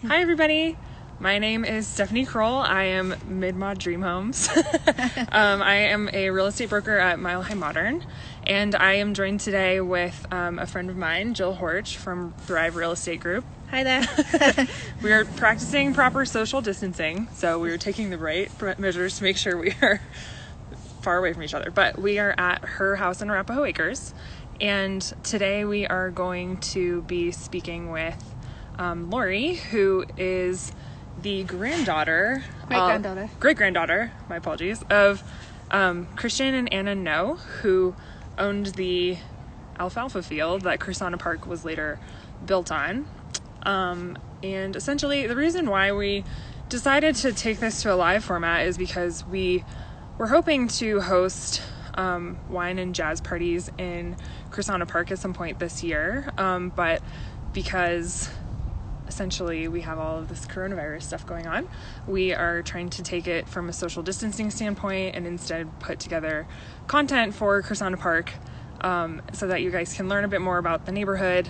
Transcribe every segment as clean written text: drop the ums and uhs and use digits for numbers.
Hi, everybody. My name is Stephanie Kroll. I am Mid-Mod Dream Homes. I am a real estate broker at milehimodern, and I am joined today with a friend of mine, Jill Horch from Thrive Real Estate Group. Hi there. We are practicing proper social distancing, so we are taking the right measures to make sure we are far away from each other. But we are at her house in Arapahoe Acres, and today we are going to be speaking with Lori, who is the great-granddaughter, my apologies, of Kristian and Anna Noe, who owned the alfalfa field that Krisana Park was later built on. And essentially the reason why we decided to take this to a live format is because we were hoping to host wine and jazz parties in Krisana Park at some point this year, but because essentially we have all of this coronavirus stuff going on, we are trying to take it from a social distancing standpoint and instead put together content for Krisana Park so that you guys can learn a bit more about the neighborhood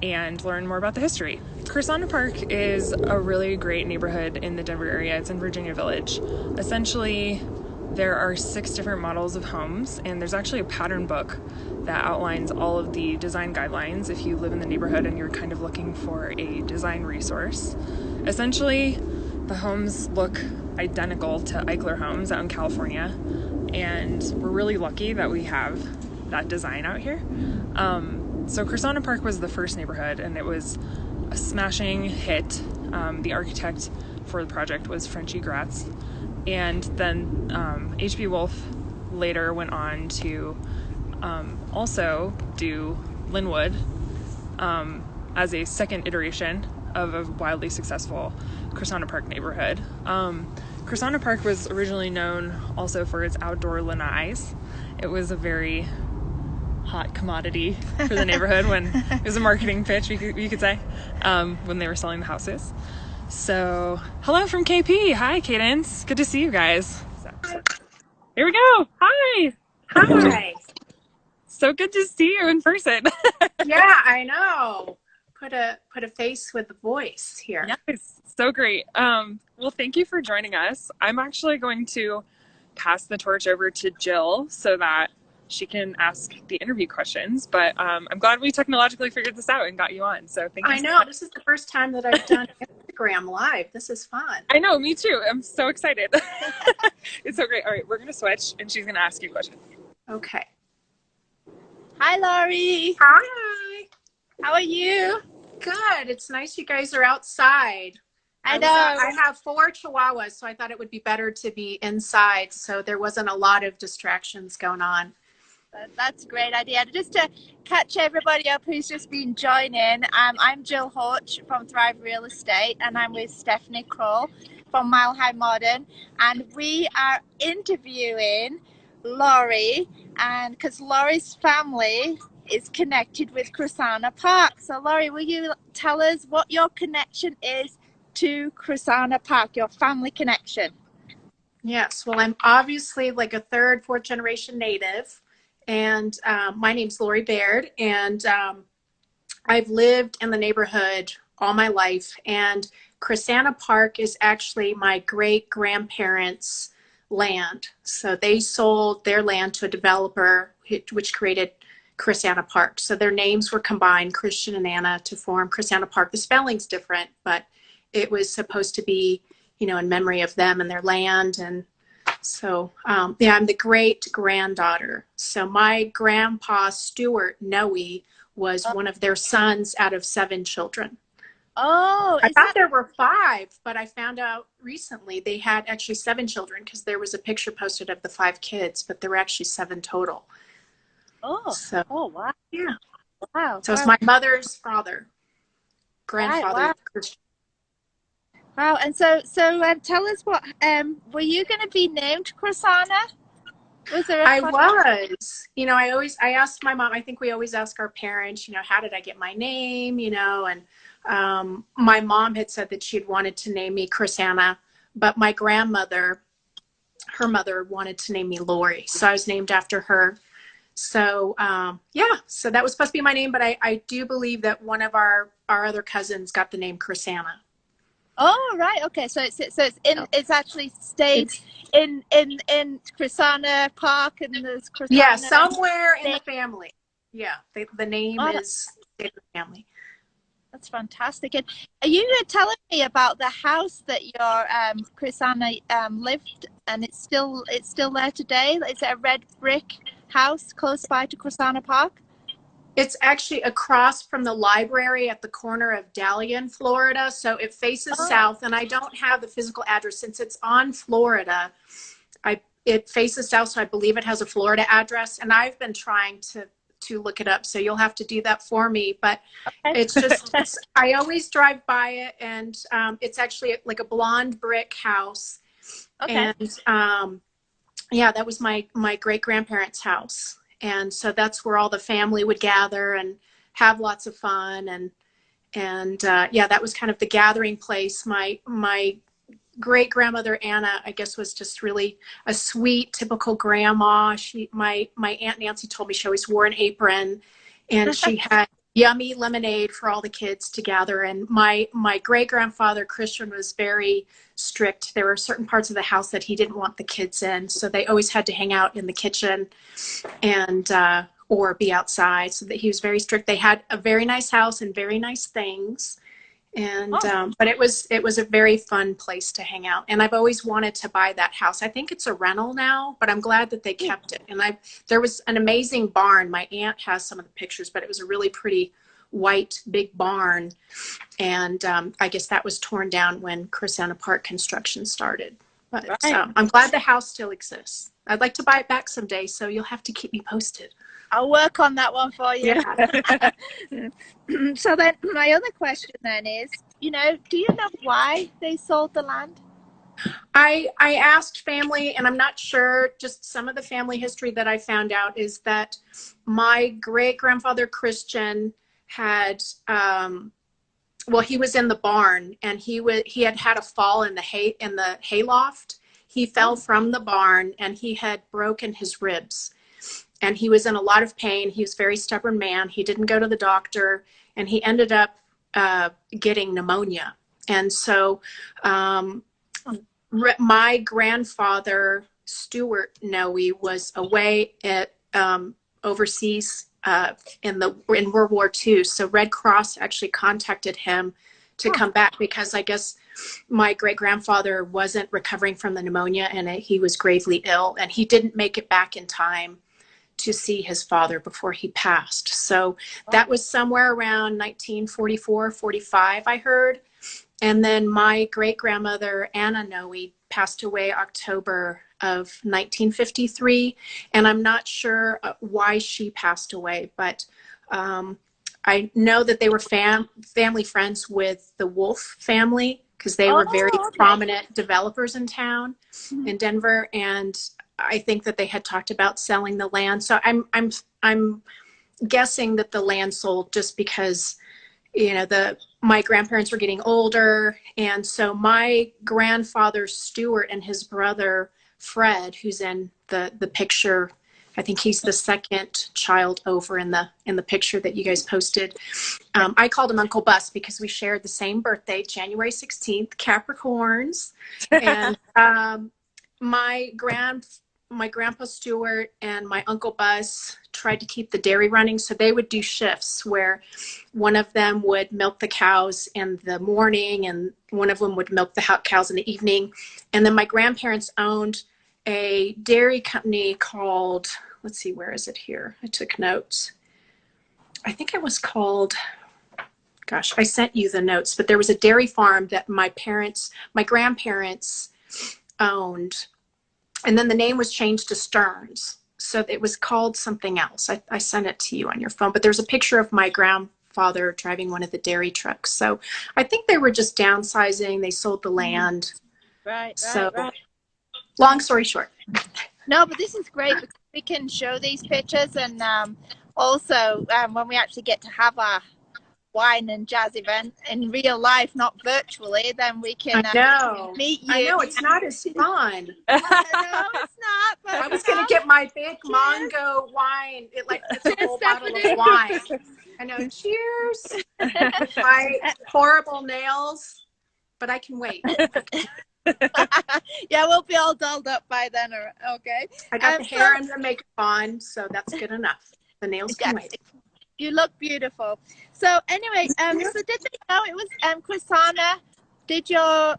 and learn more about the history. Krisana Park is a really great neighborhood in the Denver area. It's in Virginia Village. Essentially, there are 6 different models of homes, and there's actually a pattern book that outlines all of the design guidelines if you live in the neighborhood and you're kind of looking for a design resource. Essentially, the homes look identical to Eichler homes out in California, and we're really lucky that we have that design out here. So Krisana Park was the first neighborhood, and it was a smashing hit. The architect for the project was Frenchie Gratts, and then H.B. Wolff later went on to also do Linwood as a second iteration of a wildly successful Krisana Park neighborhood. Krisana Park was originally known also for its outdoor lanais. It was a very hot commodity for the neighborhood when it was a marketing pitch, you could say, when they were selling the houses. So, hello from KP. Hi, Cadence. Good to see you guys. Here we go. Hi. Hi. So good to see you in person. Yeah, I know. Put a face with the voice here. Yes, so great. Well, thank you for joining us. I'm actually going to pass the torch over to Jill so that she can ask the interview questions, but I'm glad we technologically figured this out and got you on. So thank you. I know, this is the first time that I've done Instagram Live. This is fun. I know, me too. I'm so excited. It's so great. All right, we're going to switch and she's going to ask you questions. Okay. Hi, Lori. Hi. How are you? Good. It's nice you guys are outside. I know. I have 4 chihuahuas, so I thought it would be better to be inside, so there wasn't a lot of distractions going on. That's a great idea. Just to catch everybody up who's just been joining, I'm Jill Horch from Thrive Real Estate, and I'm with Stephanie Kroll from milehimodern, and we are interviewing Lori, and because Lori's family is connected with Krisana Park. So Lori, will you tell us what your connection is to Krisana Park, your family connection? Yes, well, I'm obviously like a 3rd, 4th generation native. And my name's Lori Baird, and I've lived in the neighborhood all my life. And Krisana Park is actually my great-grandparents' land. So they sold their land to a developer, which created Krisana Park. So their names were combined, Kristian and Anna, to form Krisana Park. The spelling's different, but it was supposed to be, you know, in memory of them and their land. And so, yeah, I'm the great-granddaughter. So my grandpa, Stuart Noe, was one of their sons out of 7 children. Oh, I thought there were 5, but I found out recently they had actually 7 children because there was a picture posted of the 5 kids, but there were actually 7 total. Oh, so, oh, wow. Yeah. Wow. So it's my mother's father, grandfather. Right, wow. Wow, and so tell us what, were you going to be named Krisana? Was there I was, you know, I asked my mom, I think we always ask our parents, you know, how did I get my name, you know, and my mom had said that she'd wanted to name me Krisana, but my grandmother, her mother wanted to name me Lori. So I was named after her. So, yeah, so that was supposed to be my name, but I do believe that one of our other cousins got the name Krisana. Oh, right. Okay. So it's actually stayed in Krisana Park, and there's Yeah, Krisana. somewhere in the family. Yeah, the name Oh, is in the family. that's fantastic. And you were telling me about the house that your Krisana lived, and it's still there today. Is it a red brick house close by to Krisana Park? It's actually across from the library at the corner of Dalian, Florida. So it faces south, and I don't have the physical address since it's on Florida. It faces south, so I believe it has a Florida address, and I've been trying to look it up, so you'll have to do that for me. But it's just I always drive by it, and it's actually like a blonde brick house. Okay. And yeah, that was my great grandparents' house. And so that's where all the family would gather and have lots of fun. And yeah, that was kind of the gathering place. My great grandmother Anna, I guess, was just really a sweet, typical grandma. My Aunt Nancy told me she always wore an apron, and she had yummy lemonade for all the kids to gather. And my great grandfather Kristian was very strict. There were certain parts of the house that he didn't want the kids in, so they always had to hang out in the kitchen and or be outside. So that he was very strict. They had a very nice house and very nice things. And but it was a very fun place to hang out, and I've always wanted to buy that house. I think it's a rental now, but I'm glad that they kept it. And there was an amazing barn. My aunt has some of the pictures, but it was a really pretty white big barn, and I guess that was torn down when Krisana Park construction started. But I'm glad the house still exists. I'd like to buy it back someday, so you'll have to keep me posted. I'll work on that one for you. Yeah. So then my other question then is, do you know why they sold the land? I asked family, and I'm not sure. Just some of the family history that I found out is that my great grandfather Kristian had well, he was in the barn, and he had a fall in the hayloft. He fell from the barn, and he had broken his ribs, and he was in a lot of pain. He was a very stubborn man. He didn't go to the doctor, and he ended up getting pneumonia. And so my grandfather Stuart Noe was away at overseas in World War II. So Red Cross actually contacted him to come back, because I guess my great grandfather wasn't recovering from the pneumonia, and he was gravely ill, and he didn't make it back in time to see his father before he passed. So that was somewhere around 1944, 45, I heard. And then my great grandmother Anna Noe passed away October of 1953, and I'm not sure why she passed away, but I know that they were family friends with the Wolff family, because they were very prominent developers in town in Denver, and I think that they had talked about selling the land. So I'm guessing that the land sold just because my grandparents were getting older, and so my grandfather Stuart and his brother Fred, who's in the picture, I think he's the second child over in the picture that you guys posted. I called him Uncle Bus because we shared the same birthday, January 16th, Capricorns. And my grandpa Stuart and my Uncle Bus tried to keep the dairy running. So they would do shifts where one of them would milk the cows in the morning, and one of them would milk the cows in the evening. And then my grandparents owned a dairy company called, let's see, where is it here? I took notes. I think it was called, gosh, I sent you the notes, but there was a dairy farm that my grandparents owned. And then the name was changed to Stearns. So it was called something else. I sent it to you on your phone, but there's a picture of my grandfather driving one of the dairy trucks. So I think they were just downsizing. They sold the land. Right. Long story short. No, but this is great because we can show these pictures, and also when we actually get to have our wine and jazz event in real life, not virtually, then we can meet you. I know, it's not as fun. No, it's not. But I was going to get my big Mongo wine. It's a whole bottle of wine. I know. Cheers. My horrible nails. but I can wait. Yeah, we'll be all dolled up by then. Okay. I got the hair and the makeup on, so that's good enough. The nails can wait. You look beautiful. So anyway, so did they know it was Krisana? Did your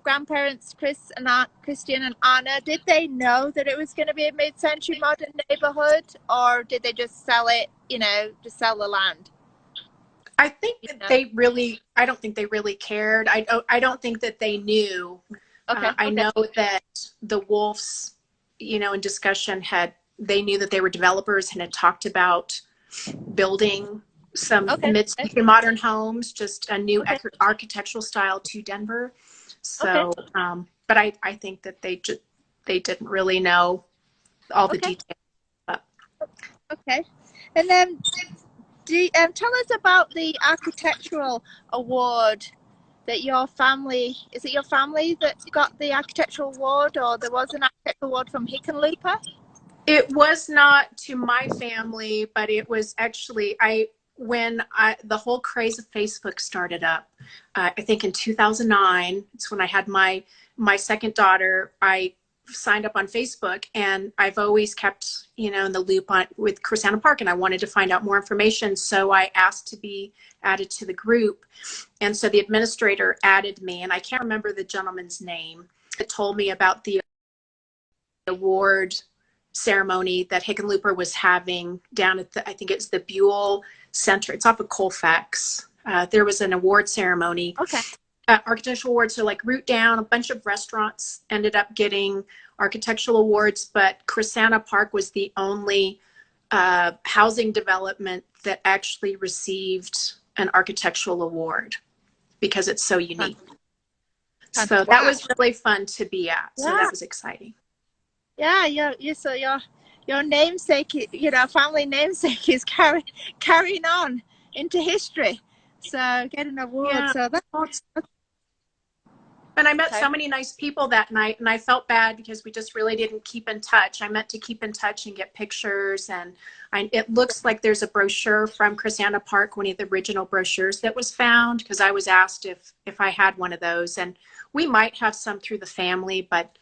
grandparents, Kristian and Anna, did they know that it was going to be a mid-century modern neighborhood, or did they just sell it, just sell the land? I think that I don't think they really cared. I don't think that they knew. Okay. I know that the Wolffs, in discussion they knew that they were developers and had talked about building some mid-century modern homes, just a new architectural style to Denver. So, but I think that they didn't really know all the details. But. Okay. And then tell us about the architectural award that your family, is it your family that got the architectural award, or there was an architectural award from Hickenlooper? It was not to my family, but it was actually, when the whole craze of Facebook started up, I think in 2009, it's when I had my second daughter. I signed up on Facebook, and I've always kept, in the loop with Krisana Park, and I wanted to find out more information. So I asked to be added to the group. And so the administrator added me, and I can't remember the gentleman's name. It told me about the award ceremony that Hickenlooper was having down at I think it's the Buell Center. It's off of Colfax. There was an award ceremony. Okay. Architectural awards. So like Root Down, a bunch of restaurants ended up getting architectural awards, but Krisana Park was the only housing development that actually received an architectural award because it's so unique. So that was really fun to be at. So that was exciting. Yeah, so your namesake, family namesake is carrying on into history. So get an award. Yeah. So that's. And I met so many nice people that night, and I felt bad because we just really didn't keep in touch. I meant to keep in touch and get pictures, and it looks like there's a brochure from Krisana Park, one of the original brochures that was found, because I was asked if I had one of those, and we might have some through the family, but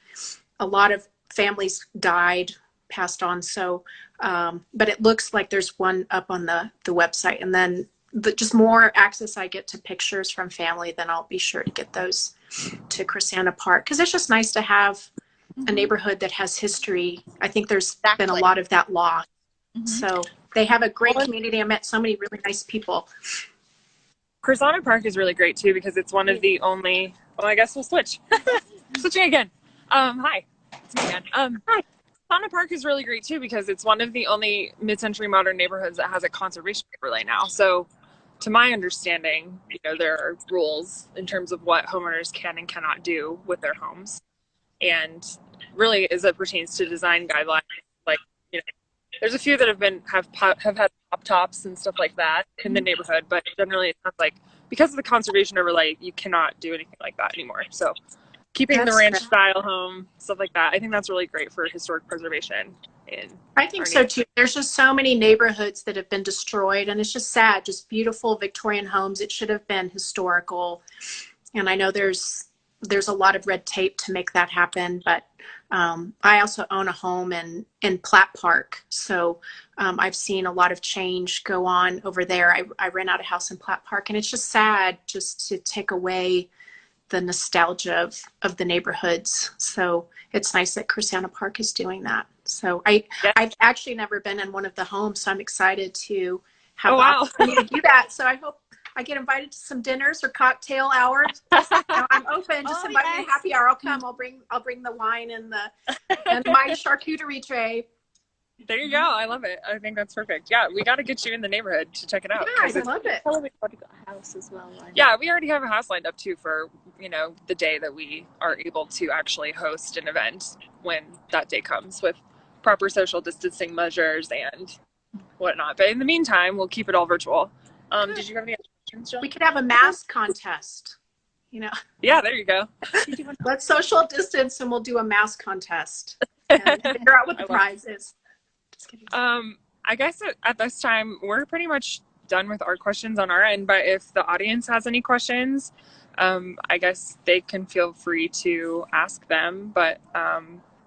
a lot of families died, passed on. So, but it looks like there's one up on the website, and then just more access I get to pictures from family, then I'll be sure to get those to Krisana Park, because it's just nice to have a neighborhood that has history. I think there's been a lot of that lost. So they have a great community. I met so many really nice people. Krisana Park is really great too, because it's one of the only, well, I guess we'll switch. Switching again. Hi, it's me again. Hi. Krisana Park is really great too, because it's one of the only mid-century modern neighborhoods that has a conservation overlay now. So to my understanding, there are rules in terms of what homeowners can and cannot do with their homes. And really, as it pertains to design guidelines, like, there's a few that have had pop tops and stuff like that in the neighborhood, but generally it's not like, because of the conservation overlay, you cannot do anything like that anymore. So keeping the ranch style home, stuff like that, I think that's really great for historic preservation. I think so too. There's just so many neighborhoods that have been destroyed, and it's just sad. Just beautiful Victorian homes. It should have been historical, and I know there's a lot of red tape to make that happen. But I also own a home in Platt Park, so I've seen a lot of change go on over there. I rent out a house in Platt Park, and it's just sad just to take away the nostalgia of the neighborhoods. So it's nice that Krisana Park is doing that. So I've actually never been in one of the homes, so I'm excited to have the opportunity to do that. So I hope I get invited to some dinners or cocktail hours. I'm open. Just invite me to happy hour. I'll come. I'll bring the wine and my charcuterie tray. There you go. I love it. I think that's perfect. Yeah, we got to get you in the neighborhood to check it out. Yeah, I love it. Probably got a house as well. Yeah, we already have a house lined up too for, the day that we are able to actually host an event when that day comes, with proper social distancing measures and whatnot. But in the meantime, we'll keep it all virtual. Did you have any other questions, Jill? We could have a mask contest. Yeah, there you go. Let's social distance, and we'll do a mask contest and figure out what the prize is. Just kidding. I guess at this time we're pretty much done with our questions on our end, but if the audience has any questions, I guess they can feel free to ask them. But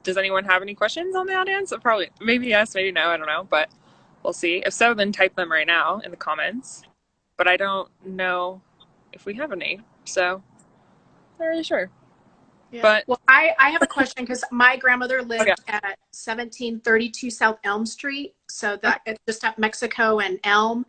does anyone have any questions on the audience? Probably, maybe yes, maybe no. I don't know, but we'll see. If so, then type them right now in the comments. But I don't know if we have any, so not really sure. Yeah. But well, I have a question because my grandmother lived at 1732 South Elm Street. So that it's just up Mexico and Elm.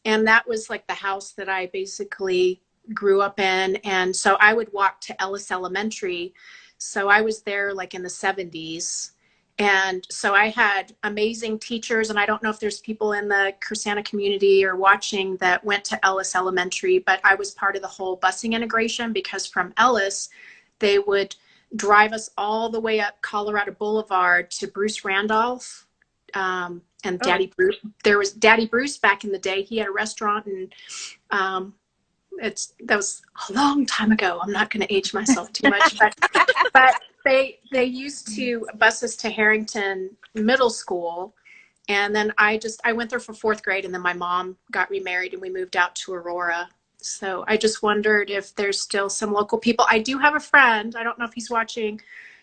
And that was like the house that I basically grew up in. And so I would walk to Ellis Elementary. So I was there like in the 70s. And so I had amazing teachers, and I don't know if there's people in the Krisana community or watching that went to Ellis Elementary, but I was part of the whole busing integration because from Ellis, they would drive us all the way up Colorado Boulevard to Bruce Randolph. And Daddy Bruce, there was Daddy Bruce back in the day. He had a restaurant, and that was a long time ago. I'm not going to age myself too much, but they used to bus us to Harrington Middle School. And then I went there for 4th grade, and then my mom got remarried and we moved out to Aurora. So I just wondered if there's still some local people. I do have a friend, I don't know if he's watching,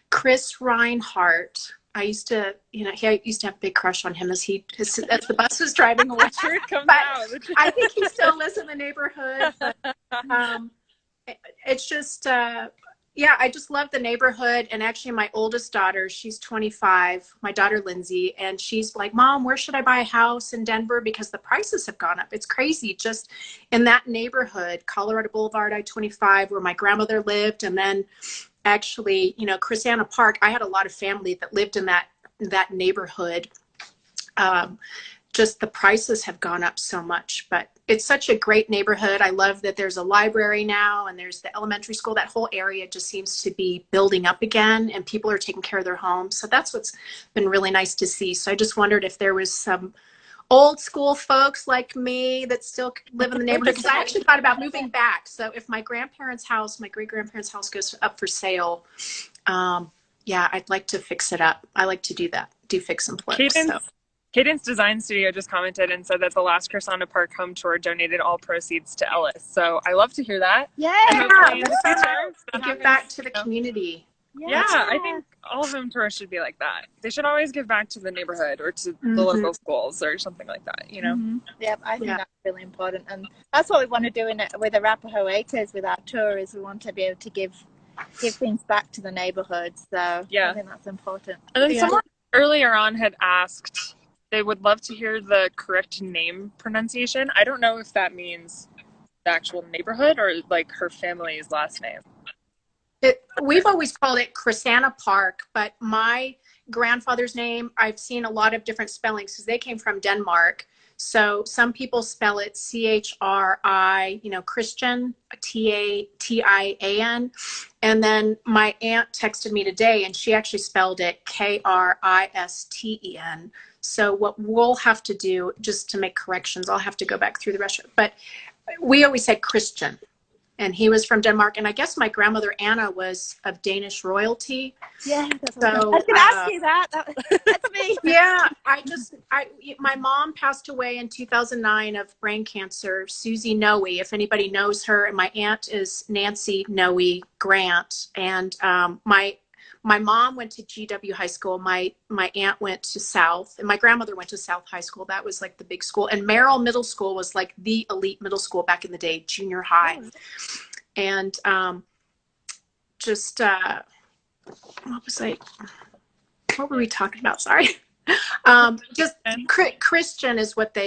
Chris Reinhardt. I used to have a big crush on him as the bus was driving away. Sure it comes out. I think he still lives in the neighborhood. But, it's just, I just love the neighborhood. And actually my oldest daughter, she's 25, my daughter Lindsay, and she's like, Mom, where should I buy a house in Denver? Because the prices have gone up. It's crazy. Just in that neighborhood, Colorado Boulevard, I-25, where my grandmother lived. And then actually, Krisana Park, I had a lot of family that lived in that neighborhood. Just the prices have gone up so much, but it's such a great neighborhood. I love that there's a library now and there's the elementary school. That whole area just seems to be building up again and people are taking care of their homes. So that's what's been really nice to see. So I just wondered if there was some old school folks like me that still live in the neighborhood, because I actually thought about moving back. So if my grandparents' house, my great-grandparents' house goes up for sale, I'd like to fix it up. I like to do that, do fix and flip. Cadence Design Studio just commented and said that the last Krisana Park home tour donated all proceeds to Ellis. So I love to hear that. Give back to the community. Yeah, I think all home tours should be like that. They should always give back to the neighborhood or to the local schools or something like that, Yep, I think that's really important. And that's what we want to do with Arapahoe Acres with our tour, is we want to be able to give things back to the neighborhood. So I think that's important. And then someone earlier on had asked, they would love to hear the correct name pronunciation. I don't know if that means the actual neighborhood or like her family's last name. We've always called it Krisana Park, but my grandfather's name, I've seen a lot of different spellings because they came from Denmark. So some people spell it C-H-R-I, Kristian, T-A-T-I-A-N. And then my aunt texted me today and she actually spelled it K-R-I-S-T-E-N. So what we'll have to do, just to make corrections, I'll have to go back through the rest of it. But we always said Kristian. And he was from Denmark. And I guess my grandmother, Anna, was of Danish royalty. Yeah. So, I was going to ask you that. That's me. Yeah. My mom passed away in 2009 of brain cancer, Susie Noe, if anybody knows her. And my aunt is Nancy Noe Grant. And my mom went to GW High School. My aunt went to South, and my grandmother went to South High School. That was like the big school. And Merrill Middle School was like the elite middle school back in the day, junior high. And what were we talking about? Sorry. Just Kristian is what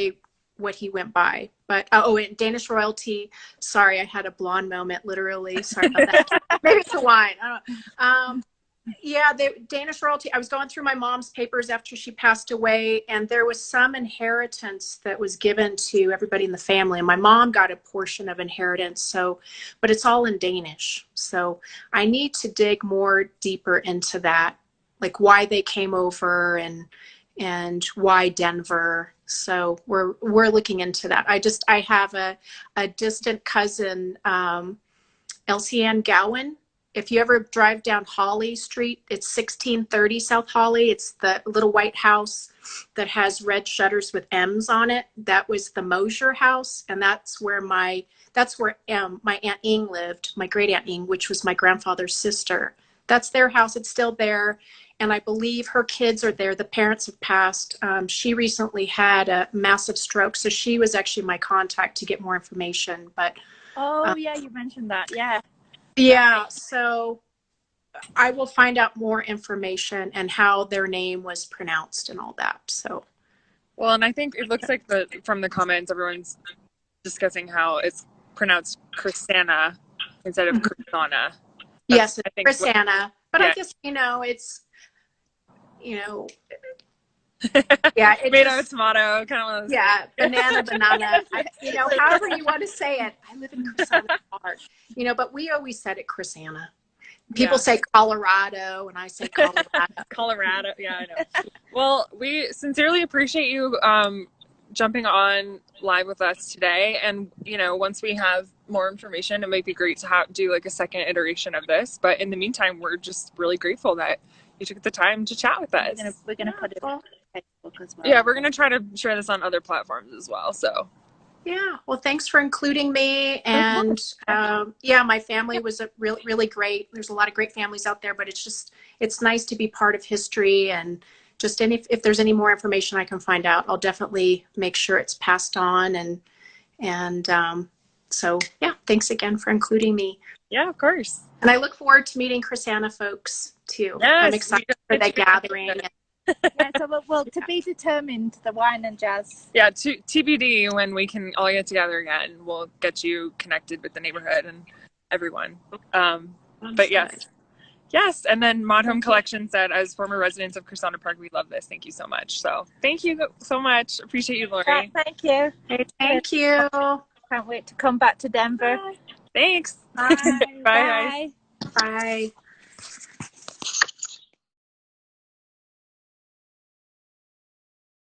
he went by. But and Danish royalty. Sorry, I had a blonde moment, literally. Sorry about that. Maybe it's a wine. I don't know. The Danish royalty. I was going through my mom's papers after she passed away, and there was some inheritance that was given to everybody in the family. And my mom got a portion of inheritance, but it's all in Danish. So I need to dig more deeper into that, like why they came over and why Denver. So we're looking into that. I have a distant cousin, Elsie Ann Gowan, if you ever drive down Holly Street, it's 1630 South Holly. It's the little white house that has red shutters with M's on it. That was the Mosier house, and that's where my Aunt Ing lived, my great Aunt Ing, which was my grandfather's sister. That's their house. It's still there, and I believe her kids are there. The parents have passed. She recently had a massive stroke, so she was actually my contact to get more information. But yeah, you mentioned that. Yeah. Yeah, so I will find out more information and how their name was pronounced and all that. So, well, and I think it looks like from the comments, everyone's discussing how it's pronounced Krisana instead of Kristiana. Yes, it's Kristiana. But yeah. I guess, it's, yeah, tomato, tomato, kind of one of those banana. However you want to say it. I live in Krisana Park, but we always said it Kristiana. People say Colorado, and I say Colorado. Colorado, yeah, I know. Well, we sincerely appreciate you jumping on live with us today. And, once we have more information, it might be great to do like a second iteration of this. But in the meantime, we're just really grateful that you took the time to chat with us. We're gonna put it on Facebook as well. Yeah, we're going to try to share this on other platforms as well. So, yeah. Well, thanks for including me. And my family was really, really great. There's a lot of great families out there, but it's nice to be part of history. And just if there's any more information I can find out, I'll definitely make sure it's passed on. So yeah, thanks again for including me. Yeah, of course. And I look forward to meeting Kristiana folks too. Yes, I'm excited for the gathering. Yeah, so we'll to be determined, the wine and jazz. Yeah, TBD when we can all get together again. We'll get you connected with the neighborhood and everyone. But yes. And then Mod Home Collection said, as former residents of Krisana Park, we love this. Thank you so much. So thank you so much. Appreciate you, Lori. Yeah, thank you. Thank you. Can't wait to come back to Denver. Thanks. Bye. Bye. Bye.